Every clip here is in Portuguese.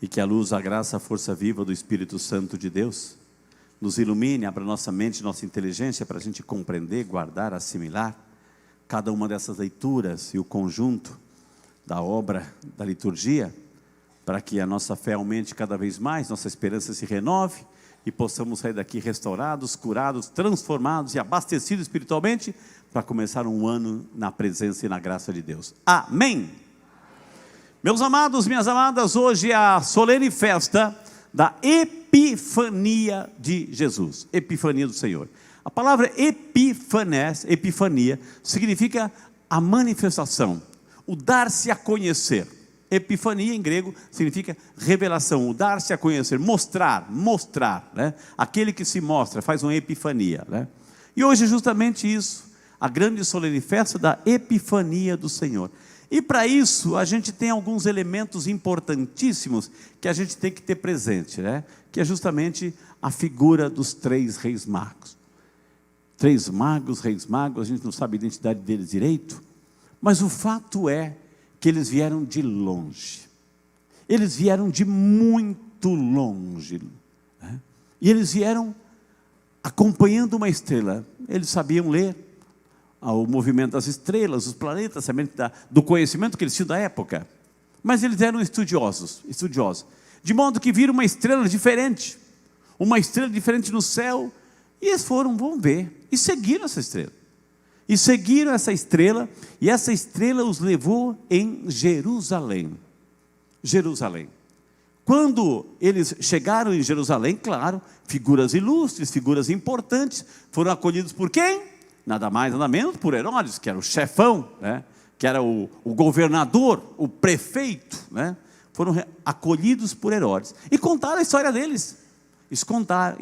e que a luz, a graça, a força viva do Espírito Santo de Deus nos ilumine, abra nossa mente, nossa inteligência para a gente compreender, guardar, assimilar cada uma dessas leituras e o conjunto da obra da liturgia, para que a nossa fé aumente cada vez mais, nossa esperança se renove e possamos sair daqui restaurados, curados, transformados e abastecidos espiritualmente para começar um ano na presença e na graça de Deus. Amém! Meus amados, minhas amadas, hoje é a solene festa da Epifania de Jesus, Epifania do Senhor. A palavra epifania, significa a manifestação, o dar-se a conhecer. Epifania em grego significa revelação, o dar-se a conhecer, mostrar, né? Aquele que se mostra, faz uma epifania, né? E hoje é justamente isso, a grande solene festa da Epifania do Senhor. E para isso, a gente tem alguns elementos importantíssimos que a gente tem que ter presente, né? Que é justamente a figura dos três reis magos. Três magos, reis magos, a gente não sabe a identidade deles direito, mas o fato é que eles vieram de longe. Eles vieram de muito longe, né? E eles vieram acompanhando uma estrela. Eles sabiam ler o movimento das estrelas, os planetas, do conhecimento que eles tinham da época. Mas eles eram estudiosos, de modo que viram uma estrela diferente no céu, e eles foram, vamos ver, e seguiram essa estrela. E essa estrela os levou em Jerusalém. Quando eles chegaram em Jerusalém, claro, figuras ilustres, figuras importantes, foram acolhidos por quem? Nada mais, nada menos por Herodes, que era o chefão, né? Que era o governador, o prefeito, né? Foram acolhidos por Herodes e contaram a história deles. Contaram,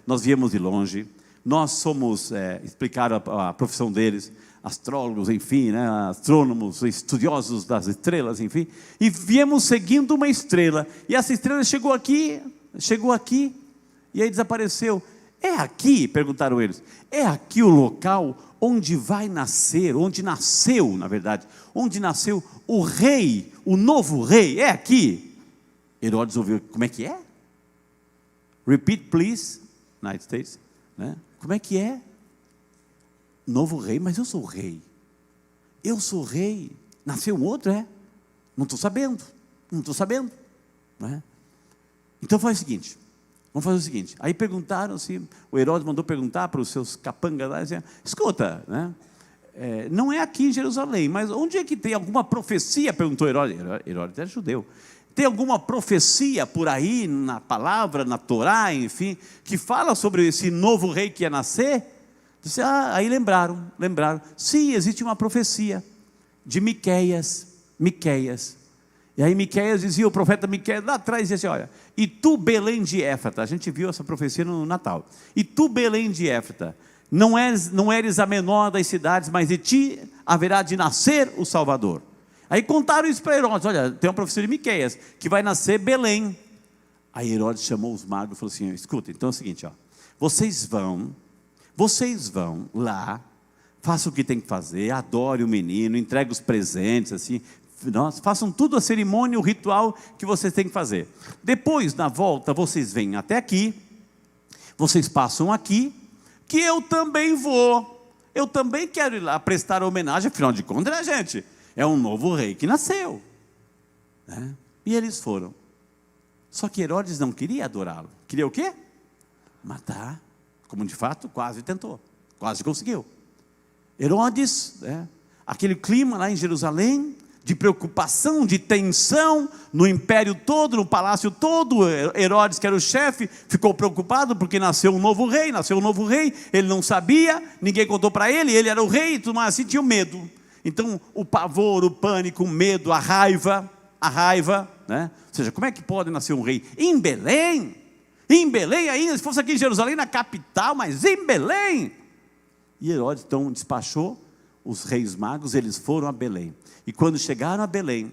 nós viemos de longe, nós somos, explicaram a profissão deles, astrólogos, enfim, né? Astrônomos, estudiosos das estrelas, enfim, e viemos seguindo uma estrela, e essa estrela chegou aqui, e aí desapareceu. É aqui, perguntaram eles, é aqui o local onde vai nascer, onde nasceu o rei, o novo rei, é aqui? Herodes ouviu, como é que é? Repeat please, United States, né? Como é que é? Novo rei, mas eu sou rei, nasceu um outro, não estou sabendo, né? Então faz o seguinte, vamos fazer o seguinte, aí perguntaram assim, o Herodes mandou perguntar para os seus capangas lá, dizendo, escuta, né? Não é aqui em Jerusalém, mas onde é que tem alguma profecia? Perguntou Herodes. Herodes era judeu. Tem alguma profecia por aí, na palavra, na Torá, enfim, que fala sobre esse novo rei que ia nascer? Disse, aí lembraram, sim, existe uma profecia de Miqueias, e aí Miqueias dizia, o profeta Miqueias lá atrás dizia assim, olha, e tu Belém de Éfrata, a gente viu essa profecia no Natal, e tu Belém de Éfrata, não eres a menor das cidades, mas de ti haverá de nascer o Salvador. Aí contaram isso para Herodes, olha, tem uma profecia de Miqueias, que vai nascer Belém. Aí Herodes chamou os magos e falou assim, escuta, então é o seguinte, vocês vão lá, façam o que tem que fazer, adore o menino, entregue os presentes, assim, façam tudo a cerimônia, o ritual que vocês têm que fazer. Depois, na volta, vocês vêm até aqui, vocês passam aqui, que eu também vou, eu também quero ir lá prestar homenagem, afinal de contas, né, gente? É um novo rei que nasceu, né? E eles foram. Só que Herodes não queria adorá-lo. Queria o quê? Matar, como de fato quase tentou, quase conseguiu. Herodes, aquele clima lá em Jerusalém, de preocupação, de tensão, no império todo, no palácio todo, Herodes, que era o chefe, ficou preocupado, porque nasceu um novo rei, ele não sabia, ninguém contou para ele, ele era o rei, e tudo mais assim, tinha medo. Então, o pavor, o pânico, o medo, a raiva, né? Ou seja, como é que pode nascer um rei? Em Belém ainda, se fosse aqui em Jerusalém, na capital, mas em Belém. E Herodes então despachou os reis magos, eles foram a Belém. E quando chegaram a Belém,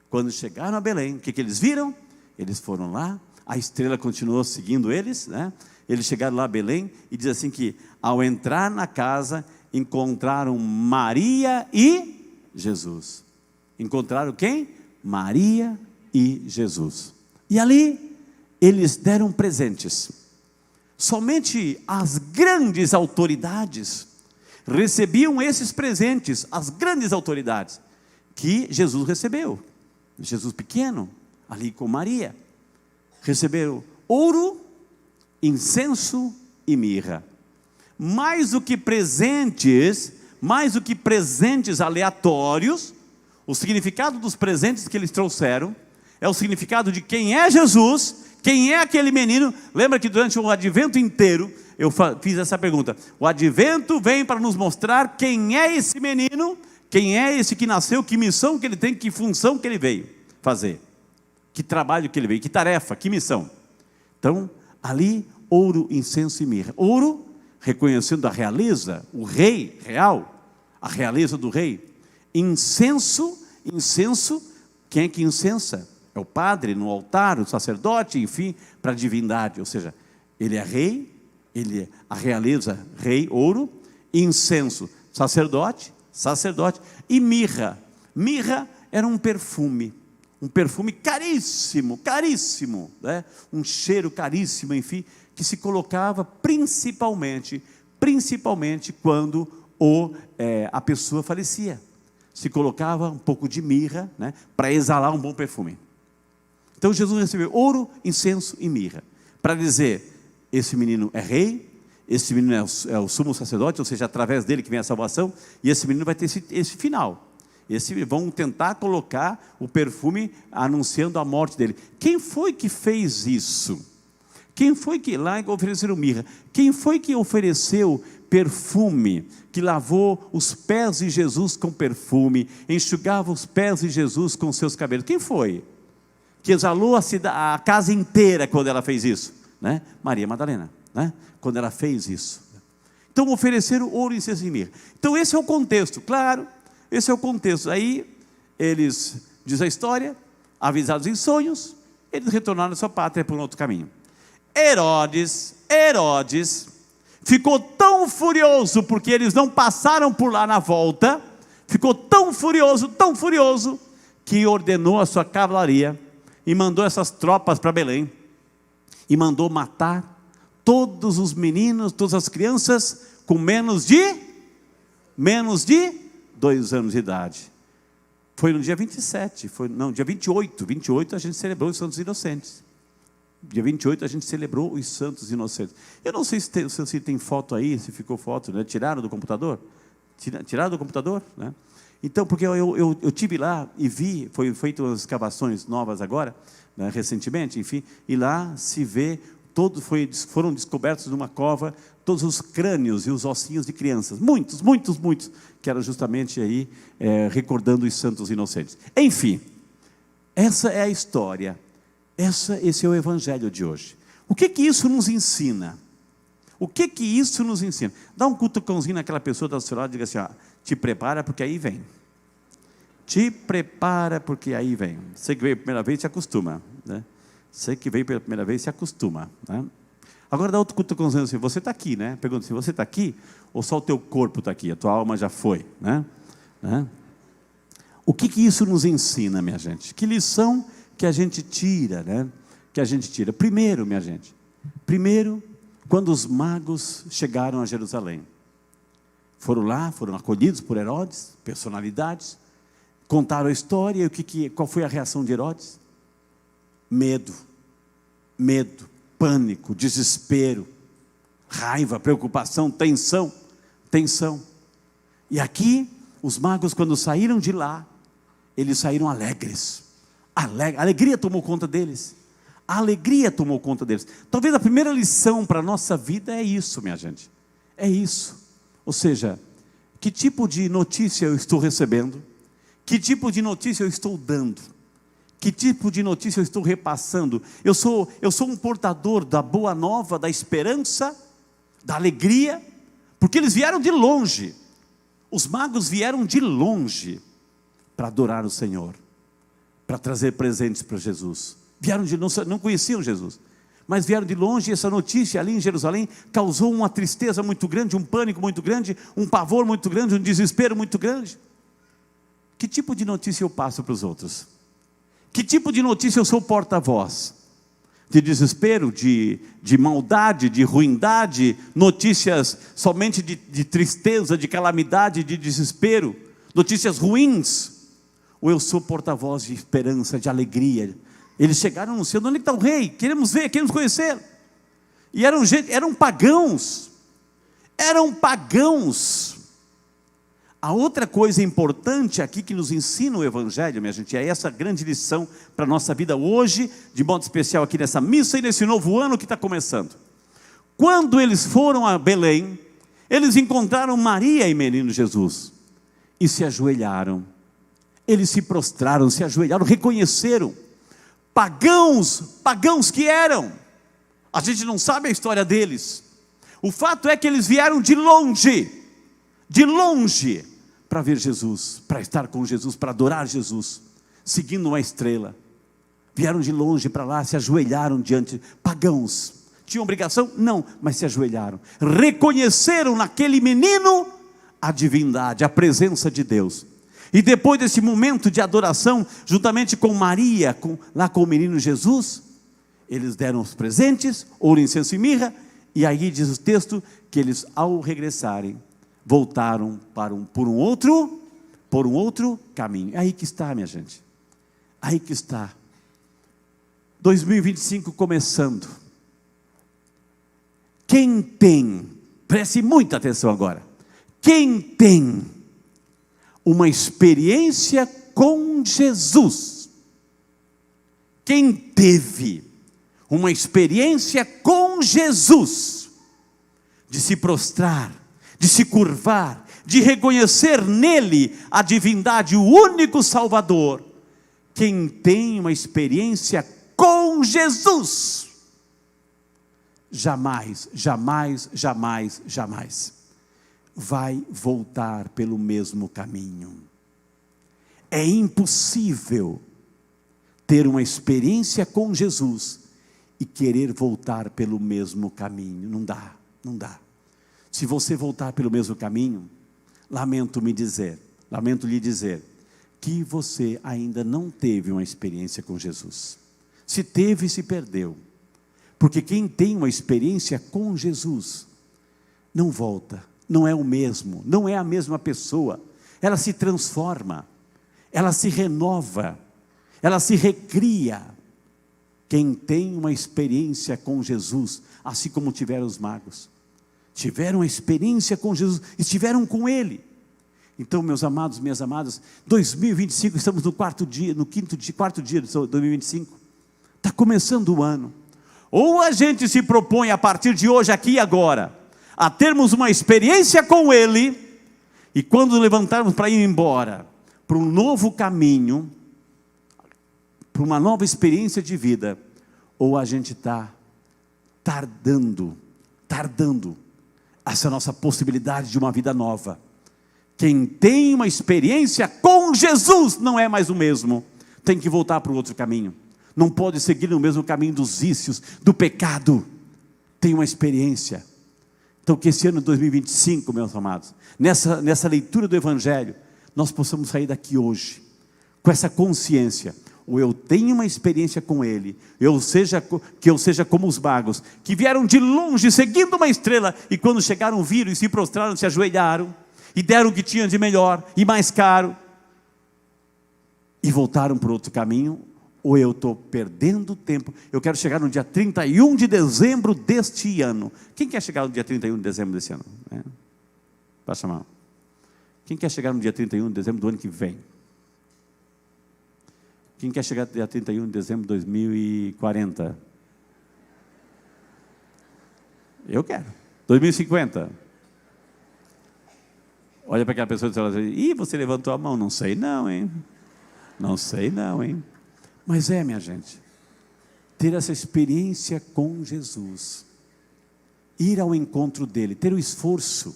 o que eles viram? Eles foram lá, a estrela continuou seguindo eles, né? Eles chegaram lá a Belém, e diz assim que, ao entrar na casa, encontraram Maria e Jesus. Encontraram quem? Maria e Jesus. E ali eles deram presentes. Somente as grandes autoridades recebiam esses presentes, as grandes autoridades que Jesus recebeu. Jesus pequeno, ali com Maria, receberam ouro, incenso e mirra. Mais do que presentes aleatórios, o significado dos presentes que eles trouxeram é o significado de quem é Jesus, quem é aquele menino. Lembra que durante o advento inteiro eu fiz essa pergunta: o advento vem para nos mostrar quem é esse menino, quem é esse que nasceu, que missão que ele tem, que função que ele veio fazer, que trabalho que ele veio, que tarefa, que missão. Então, ali, ouro, incenso e mirra. Ouro, reconhecendo a realeza, o rei real, a realeza do rei. Incenso, quem é que incensa? É o padre no altar, o sacerdote, enfim, para a divindade. Ou seja, ele é rei, a realeza, rei, ouro, incenso, sacerdote, e mirra. Mirra era um perfume caríssimo, né? Um cheiro caríssimo, enfim, que se colocava principalmente quando a pessoa falecia. Se colocava um pouco de mirra, né, para exalar um bom perfume. Então Jesus recebeu ouro, incenso e mirra, para dizer: esse menino é rei, esse menino é o sumo sacerdote, ou seja, através dele que vem a salvação, e esse menino vai ter esse final. Vão tentar colocar o perfume anunciando a morte dele. Quem foi que fez isso? Quem foi que lá ofereceram mirra? Quem foi que ofereceu perfume, que lavou os pés de Jesus com perfume, enxugava os pés de Jesus com seus cabelos? Quem foi? Que exalou a casa inteira quando ela fez isso, né? Maria Madalena, né? Quando ela fez isso. Então ofereceram ouro, incenso e mirra. Então esse é o contexto, claro. Esse é o contexto. Aí eles, diz a história, avisados em sonhos, eles retornaram à sua pátria por um outro caminho. Herodes ficou tão furioso porque eles não passaram por lá na volta, ficou tão furioso, que ordenou a sua cavalaria e mandou essas tropas para Belém e mandou matar todos os meninos, todas as crianças com menos de 2 anos de idade. Foi no dia 27, dia 28 a gente celebrou os Santos Inocentes. Dia 28 a gente celebrou os Santos Inocentes. Eu não sei se tem foto aí, se ficou foto, né? Tiraram do computador? Tiraram do computador, né? Então, porque eu tive lá e vi, foi feito umas escavações novas agora, né, recentemente, enfim, e lá se vê, foram descobertos numa cova todos os crânios e os ossinhos de crianças, muitos, que eram justamente aí, recordando os Santos Inocentes. Enfim, essa é a história, esse é o evangelho de hoje. O que isso nos ensina? Dá um cutucãozinho naquela pessoa da sua lado e diga assim: te prepara porque aí vem. Te prepara porque aí vem. Você que veio pela primeira vez se acostuma, né? Você que veio pela primeira vez se acostuma, né? Agora dá outro cutucãozinho assim: você está aqui, né? Pergunta se você está aqui ou só o teu corpo está aqui, a tua alma já foi, né? O que isso nos ensina, minha gente? Que lição que a gente tira, né? Primeiro, minha gente, quando os magos chegaram a Jerusalém, foram acolhidos por Herodes, personalidades, contaram a história. E qual foi a reação de Herodes? Medo, pânico, desespero, raiva, preocupação, tensão. E aqui, os magos, quando saíram de lá, eles saíram alegres. A alegria tomou conta deles. Talvez a primeira lição para a nossa vida é isso, minha gente. É isso. Ou seja, que tipo de notícia eu estou recebendo? Que tipo de notícia eu estou dando? Que tipo de notícia eu estou repassando? Eu sou um portador da boa nova, da esperança, da alegria, porque eles vieram de longe. Os magos vieram de longe para adorar o Senhor, para trazer presentes para Jesus. Vieram de longe, não conheciam Jesus, mas vieram de longe. E essa notícia ali em Jerusalém causou uma tristeza muito grande, um pânico muito grande, um pavor muito grande, um desespero muito grande. Que tipo de notícia eu passo para os outros? Que tipo de notícia eu sou porta-voz? De desespero, de maldade, de ruindade, notícias somente de tristeza, de calamidade, de desespero, notícias ruins? Ou eu sou porta-voz de esperança, de alegria? Eles chegaram no céu, onde está o rei? Queremos ver, queremos conhecer. E eram pagãos. Eram pagãos. A outra coisa importante aqui que nos ensina o Evangelho, minha gente, é essa grande lição para a nossa vida hoje, de modo especial aqui nessa missa e nesse novo ano que está começando. Quando eles foram a Belém, eles encontraram Maria e menino Jesus, e se ajoelharam. Eles se prostraram, se ajoelharam, reconheceram. Pagãos que eram. A gente não sabe a história deles. O fato é que eles vieram de longe, para ver Jesus, para estar com Jesus, para adorar Jesus, seguindo uma estrela. Vieram de longe para lá, se ajoelharam diante, pagãos. Tinham obrigação? Não, mas se ajoelharam. Reconheceram naquele menino a divindade, a presença de Deus. E depois desse momento de adoração, juntamente com Maria, lá com o menino Jesus, eles deram os presentes, ouro, incenso e mirra, e aí diz o texto que eles, ao regressarem, voltaram por um outro caminho. É aí que está, minha gente. Aí que está. 2025 começando. Quem tem, preste muita atenção agora. Quem tem uma experiência com Jesus, quem teve uma experiência com Jesus, de se prostrar, de se curvar, de reconhecer nele a divindade, o único Salvador. Quem tem uma experiência com Jesus, jamais vai voltar pelo mesmo caminho. É impossível ter uma experiência com Jesus e querer voltar pelo mesmo caminho. Não dá. Se você voltar pelo mesmo caminho, lamento lhe dizer, que você ainda não teve uma experiência com Jesus. Se teve, se perdeu. Porque quem tem uma experiência com Jesus, não volta, não é o mesmo, não é a mesma pessoa. Ela se transforma, ela se renova, ela se recria. Quem tem uma experiência com Jesus, assim como tiveram os magos, tiveram uma experiência com Jesus, estiveram com Ele. Então, meus amados, minhas amadas, 2025, estamos no quarto dia de 2025, está começando o ano. Ou a gente se propõe a partir de hoje, aqui e agora, a termos uma experiência com Ele, e quando levantarmos para ir embora, para um novo caminho, para uma nova experiência de vida, ou a gente está tardando essa nossa possibilidade de uma vida nova. Quem tem uma experiência com Jesus não é mais o mesmo, tem que voltar para o outro caminho, não pode seguir no mesmo caminho dos vícios, do pecado. Tem uma experiência. Então que esse ano de 2025, meus amados, nessa leitura do Evangelho, nós possamos sair daqui hoje com essa consciência. Ou eu tenho uma experiência com Ele, que eu seja como os magos, que vieram de longe, seguindo uma estrela, e quando chegaram, viram e se prostraram, se ajoelharam, e deram o que tinham de melhor, e mais caro, e voltaram para outro caminho. Ou eu estou perdendo tempo. Eu quero chegar no dia 31 de dezembro deste ano. Quem quer chegar no dia 31 de dezembro deste ano? Baixa a mão. Quem quer chegar no dia 31 de dezembro do ano que vem? Quem quer chegar no dia 31 de dezembro de 2040? Eu quero. 2050? Olha para aquela pessoa e fala: ih, você levantou a mão. Não sei não, hein? Não sei não, hein? Mas minha gente, ter essa experiência com Jesus, ir ao encontro dele, ter o esforço,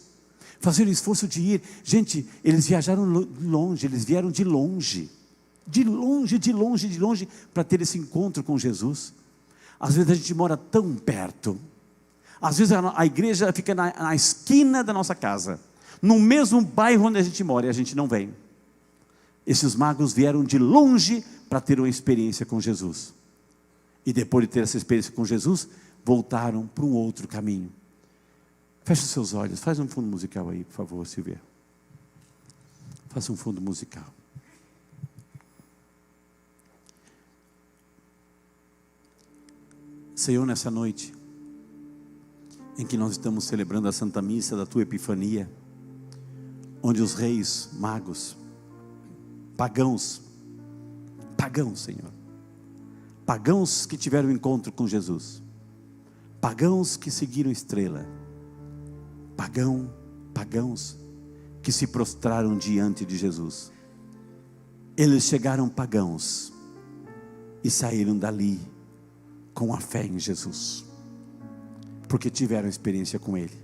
fazer o esforço de ir. Gente, eles viajaram longe, eles vieram de longe, para ter esse encontro com Jesus. Às vezes a gente mora tão perto, às vezes a igreja fica na esquina da nossa casa, no mesmo bairro onde a gente mora, e a gente não vem. Esses magos vieram de longe para ter uma experiência com Jesus. E depois de ter essa experiência com Jesus, voltaram para um outro caminho. Feche os seus olhos, faz um fundo musical aí, por favor, Silvia. Faça um fundo musical. Senhor, nessa noite, em que nós estamos celebrando a Santa Missa da Tua Epifania, onde os reis magos, pagãos, Senhor, pagãos que tiveram encontro com Jesus, pagãos que seguiram a estrela, pagãos que se prostraram diante de Jesus. Eles chegaram pagãos e saíram dali com a fé em Jesus, porque tiveram experiência com Ele.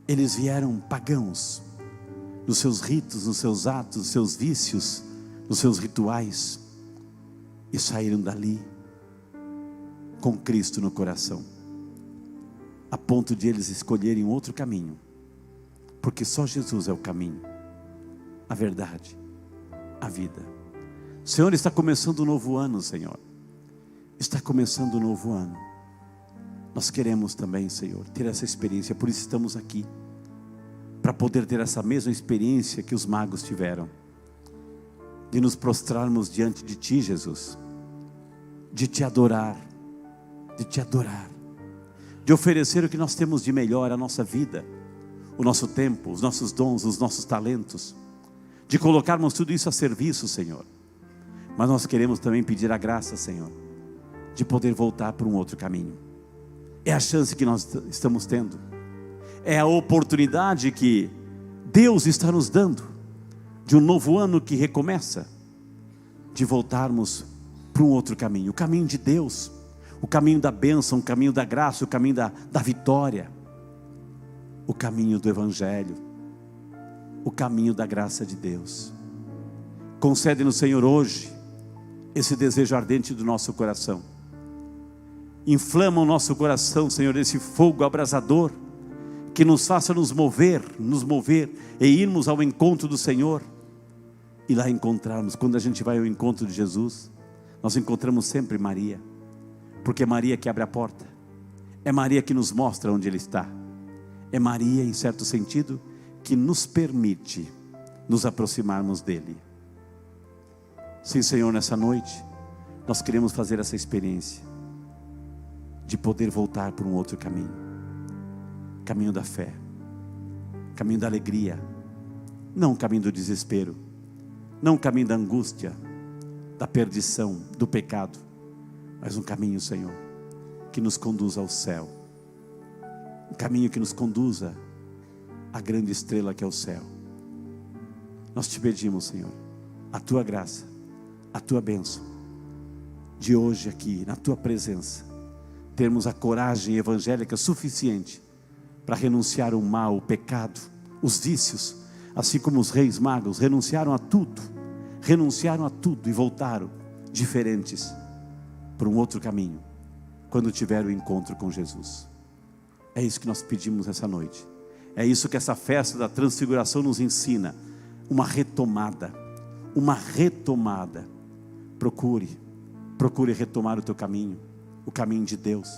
Eles vieram pagãos, nos seus ritos, nos seus atos, nos seus vícios, nos seus rituais, e saíram dali com Cristo no coração, a ponto de eles escolherem outro caminho, porque só Jesus é o caminho, a verdade, a vida. Senhor, está começando um novo ano, Senhor. Está começando um novo ano. Nós queremos também, Senhor, ter essa experiência. Por isso estamos aqui, para poder ter essa mesma experiência que os magos tiveram, de nos prostrarmos diante de Ti, Jesus, de Te adorar, de oferecer o que nós temos de melhor, a nossa vida, o nosso tempo, os nossos dons, os nossos talentos, de colocarmos tudo isso a serviço, Senhor. Mas nós queremos também pedir a graça, Senhor, de poder voltar para um outro caminho. É a chance que nós estamos tendo, é a oportunidade que Deus está nos dando, de um novo ano que recomeça, de voltarmos para um outro caminho, o caminho de Deus, o caminho da bênção, o caminho da graça, o caminho da vitória, o caminho do Evangelho, o caminho da graça de Deus. Concede-nos, Senhor, hoje, esse desejo ardente do nosso coração. Inflama o nosso coração, Senhor, esse fogo abrasador, que nos faça nos mover e irmos ao encontro do Senhor, e lá encontrarmos. Quando a gente vai ao encontro de Jesus, nós encontramos sempre Maria, porque é Maria que abre a porta, é Maria que nos mostra onde Ele está, é Maria, em certo sentido, que nos permite nos aproximarmos dEle. Sim, Senhor, nessa noite nós queremos fazer essa experiência de poder voltar por um outro caminho, caminho da fé, caminho da alegria, não o caminho do desespero, não o caminho da angústia, da perdição, do pecado, mas um caminho, Senhor, que nos conduza ao céu, um caminho que nos conduza à grande estrela que é o céu. Nós te pedimos, Senhor, a Tua graça, a Tua bênção, de hoje aqui, na Tua presença, termos a coragem evangélica suficiente para renunciar ao mal, o pecado, os vícios, assim como os reis magos renunciaram a tudo e voltaram diferentes para um outro caminho, quando tiveram o encontro com Jesus. É isso que nós pedimos essa noite, é isso que essa festa da transfiguração nos ensina, uma retomada. Procure retomar o teu caminho, o caminho de Deus,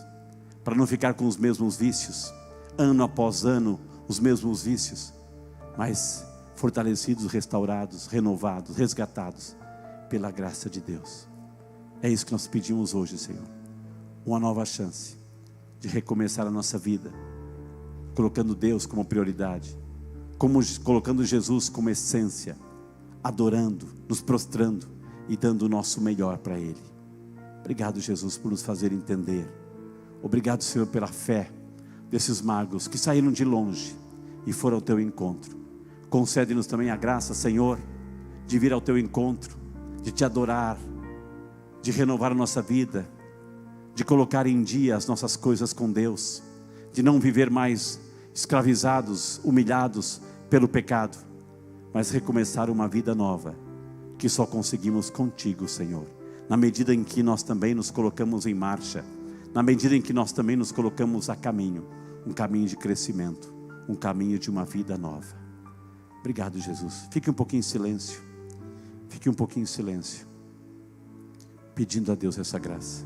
para não ficar com os mesmos vícios, ano após ano, os mesmos vícios, mas fortalecidos, restaurados, renovados, resgatados pela graça de Deus. É isso que nós pedimos hoje, Senhor, uma nova chance de recomeçar a nossa vida, colocando Deus como prioridade, colocando Jesus como essência, adorando, nos prostrando e dando o nosso melhor para Ele. Obrigado, Jesus, por nos fazer entender. Obrigado, Senhor, pela fé desses magos que saíram de longe e foram ao Teu encontro. Concede-nos também a graça, Senhor, de vir ao Teu encontro, de Te adorar, de renovar a nossa vida, de colocar em dia as nossas coisas com Deus, de não viver mais escravizados, humilhados pelo pecado, mas recomeçar uma vida nova, que só conseguimos contigo, Senhor, na medida em que nós também nos colocamos em marcha, na medida em que nós também nos colocamos a caminho, um caminho de crescimento, um caminho de uma vida nova. Obrigado, Jesus. Fique um pouquinho em silêncio, Fique um pouquinho em silêncio, pedindo a Deus essa graça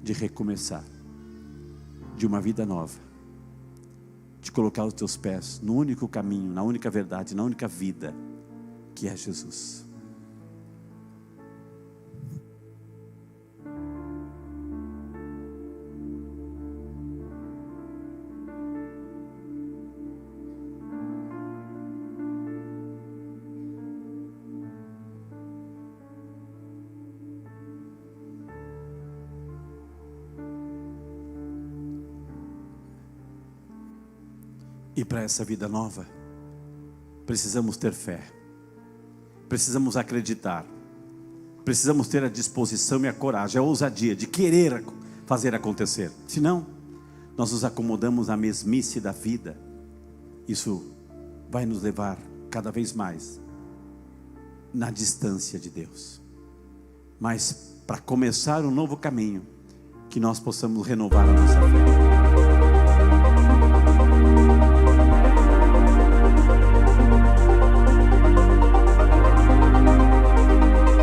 de recomeçar, de uma vida nova, de colocar os teus pés no único caminho, na única verdade, na única vida, que é Jesus. E para essa vida nova, precisamos ter fé, precisamos acreditar, precisamos ter a disposição e a coragem, a ousadia de querer fazer acontecer. Senão, nós nos acomodamos à mesmice da vida. Isso vai nos levar cada vez mais na distância de Deus. Mas para começar um novo caminho, que nós possamos renovar a nossa fé.